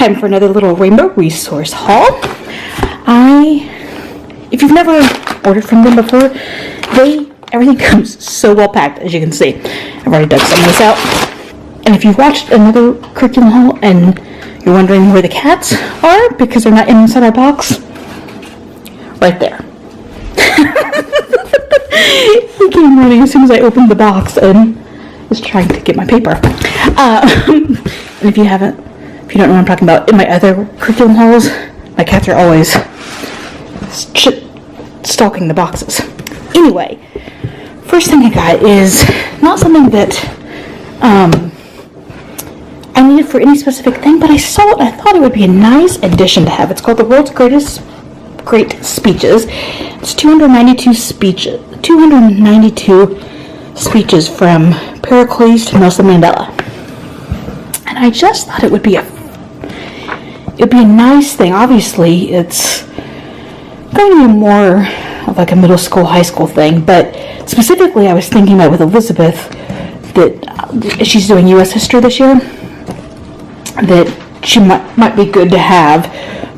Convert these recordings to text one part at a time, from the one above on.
Time for another little rainbow resource haul. If you've never ordered from them before, everything comes so well packed, as you can see. I've already dug some of this out. And if you've watched another curriculum haul and you're wondering where the cats are because they're not inside our box, right there. He came running as soon as I opened the box and was trying to get my paper. And if you don't know what I'm talking about, in my other curriculum hauls, my cats are always stalking the boxes. Anyway, first thing I got is not something that I needed for any specific thing, but I saw it and I thought it would be a nice addition to have. It's called The World's Great Speeches. It's 292 speeches from Pericles to Nelson Mandela. And I just thought it would be a nice thing. Obviously, it's going to be more of like a middle school, high school thing, but specifically I was thinking about with Elizabeth that she's doing U.S. history this year, that she might be good to have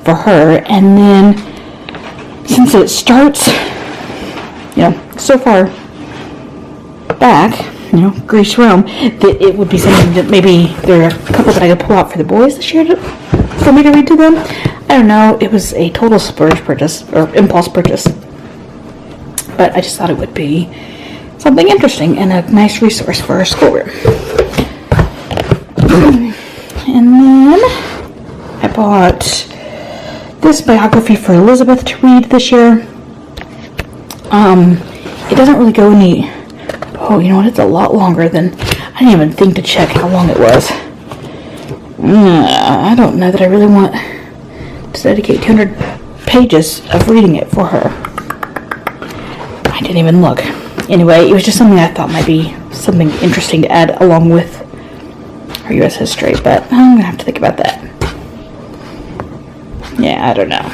for her. And then since it starts, so far back, Greece, Rome, that it would be something that maybe there are a couple that I could pull out for the boys this year for me to read to them. I don't know, it was a total splurge purchase, or impulse purchase. But I just thought it would be something interesting and a nice resource for our schoolroom. And then I bought this biography for Elizabeth to read this year. It doesn't really go any... Oh, you know what? It's a lot longer than... I didn't even think to check how long it was. I don't know that I really want to dedicate 200 pages of reading it for her. I didn't even look. Anyway, it was just something I thought might be something interesting to add along with our U.S. history, but I'm going to have to think about that. Yeah, I don't know.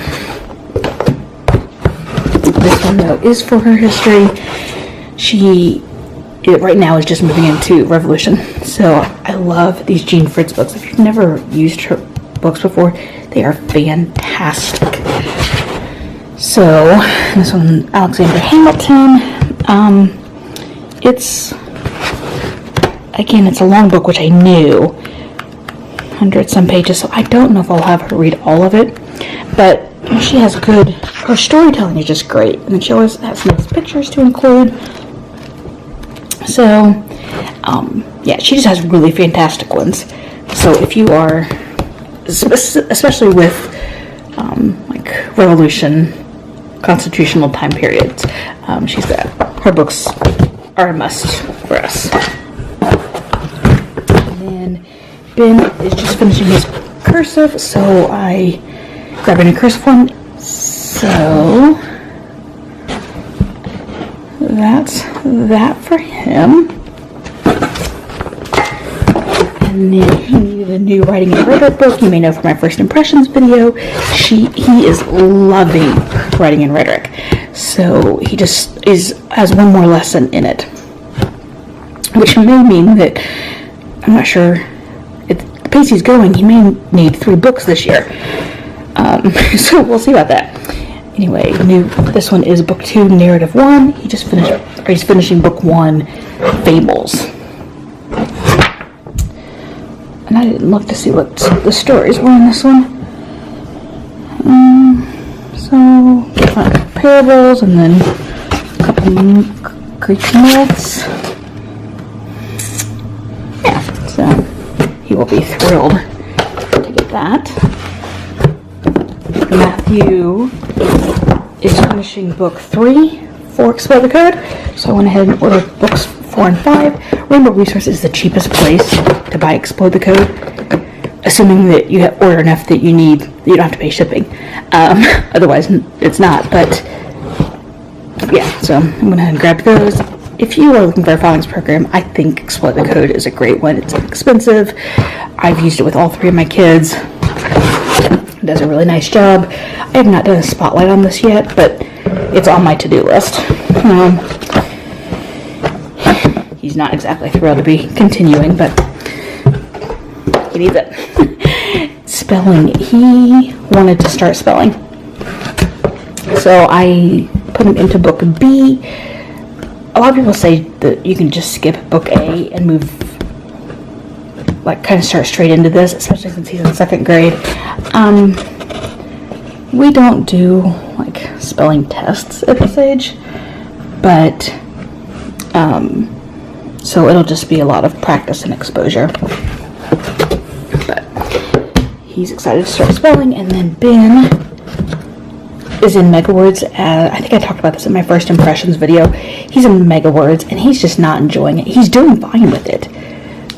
This one, though, is for her history. It right now is just moving into Revolution. So I love these Jean Fritz books. If you've never used her books before, they are fantastic. So this one, Alexander Hamilton. It's a long book, which I knew, 100 some pages. So I don't know if I'll have her read all of it, but she has her storytelling is just great, and then she always has nice pictures to include. So, she just has really fantastic ones. So if you are, especially with, Revolution, constitutional time periods, her books are a must for us. And then Ben is just finishing his cursive, so I grabbed a new cursive one. So that's that for him. And then he needed a new writing and rhetoric book. You may know from my first impressions video, he is loving writing and rhetoric. So he just has one more lesson in it, which may mean that, I'm not sure, at the pace he's going, he may need 3 books this year. So we'll see about that. Anyway, this one is book 2, narrative 1. He's finishing book 1, fables. And I didn't look to see what the stories were in this one. Parables, and then a couple Greek myths. Yeah, so he will be thrilled to get that. Matthew is finishing book 3 for Explode the Code, so I went ahead and ordered books 4 and 5. Rainbow Resource is the cheapest place to buy Explode the Code, assuming that you order enough that you don't have to pay shipping. Otherwise, it's not. But yeah, so I'm going to head and grab those. If you are looking for a filings program, I think Explode the Code is a great one. It's inexpensive. I've used it with all 3 of my kids. It does a really nice job. I have not done a spotlight on this yet, but it's on my to-do list. He's not exactly thrilled to be continuing, but he needs it. spelling. He wanted to start spelling. So I put him into book B. A lot of people say that you can just skip book A and move, like, kind of start straight into this, especially since he's in 2nd grade. We don't do, like, spelling tests at this age, but, so it'll just be a lot of practice and exposure. But he's excited to start spelling, and then Ben is in MegaWords. I think I talked about this in my first impressions video. He's in MegaWords, and he's just not enjoying it. He's doing fine with it,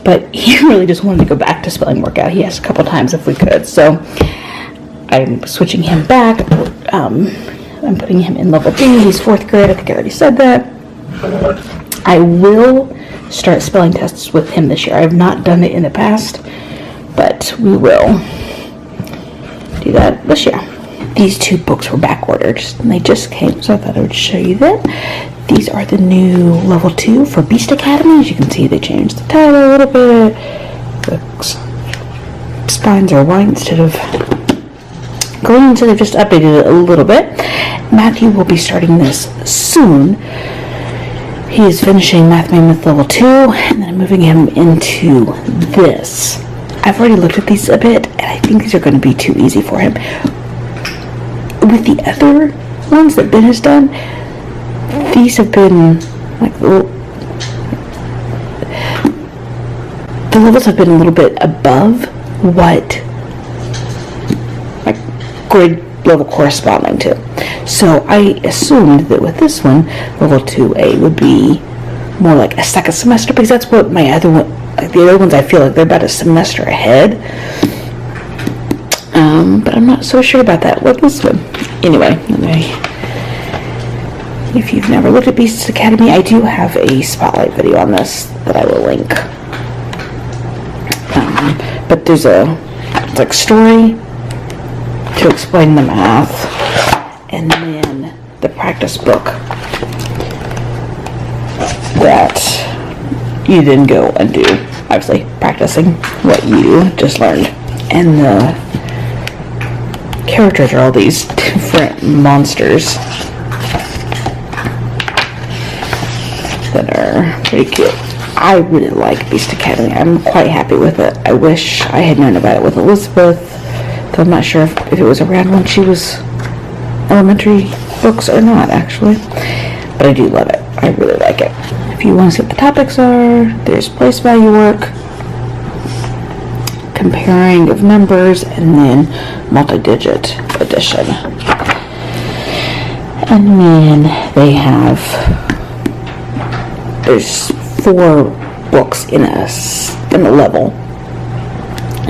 but he really just wanted to go back to spelling workout. He asked a couple times if we could, so I'm switching him back. I'm putting him in level B. He's 4th grade. I think I already said that. I will start spelling tests with him this year. I have not done it in the past, but we will do that this year. These 2 books were back ordered, and they just came, so I thought I would show you them. These are the new level 2 for Beast Academy. As you can see, they changed the title a little bit. The spines are white instead of green, so they've just updated it a little bit. Matthew will be starting this soon. He is finishing Math Mammoth level 2, and then I'm moving him into this. I've already looked at these a bit, and I think these are going to be too easy for him. With the other ones that Ben has done, these have been like the levels have been a little bit above what like grade level corresponding to. So I assumed that with this one, level 2A would be more like a 2nd semester, because that's what my other one, like the other ones, I feel like they're about a semester ahead. But I'm not so sure about that with this one. Anyway, if you've never looked at Beasts Academy, I do have a spotlight video on this that I will link. But there's it's like story to explain the math, and then the practice book that you then go and do, obviously practicing what you just learned. And the characters are all these different monsters that are pretty cute. I really like Beast Academy. I'm quite happy with it. I wish I had known about it with Elizabeth, though I'm not sure if it was around when she was elementary books or not, actually. But I do love it. I really like it. If you want to see what the topics are, there's place value work, comparing of numbers, and then multi-digit addition. And then they have, there's 4 books in a level,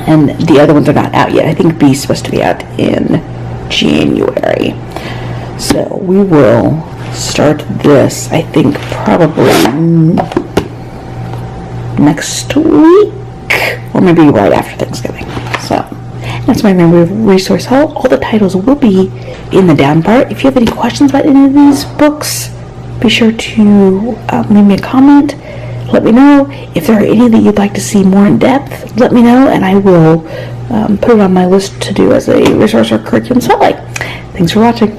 and the other ones are not out yet. I think B is supposed to be out in January. So we will start this, I think, probably next week, or maybe right after Thanksgiving. So that's my memory resource haul. All the titles will be in the down part. If you have any questions about any of these books, be sure to leave me a comment. Let me know. If there are any that you'd like to see more in depth, let me know, and I will put it on my list to do as a resource or curriculum spotlight. Thanks for watching.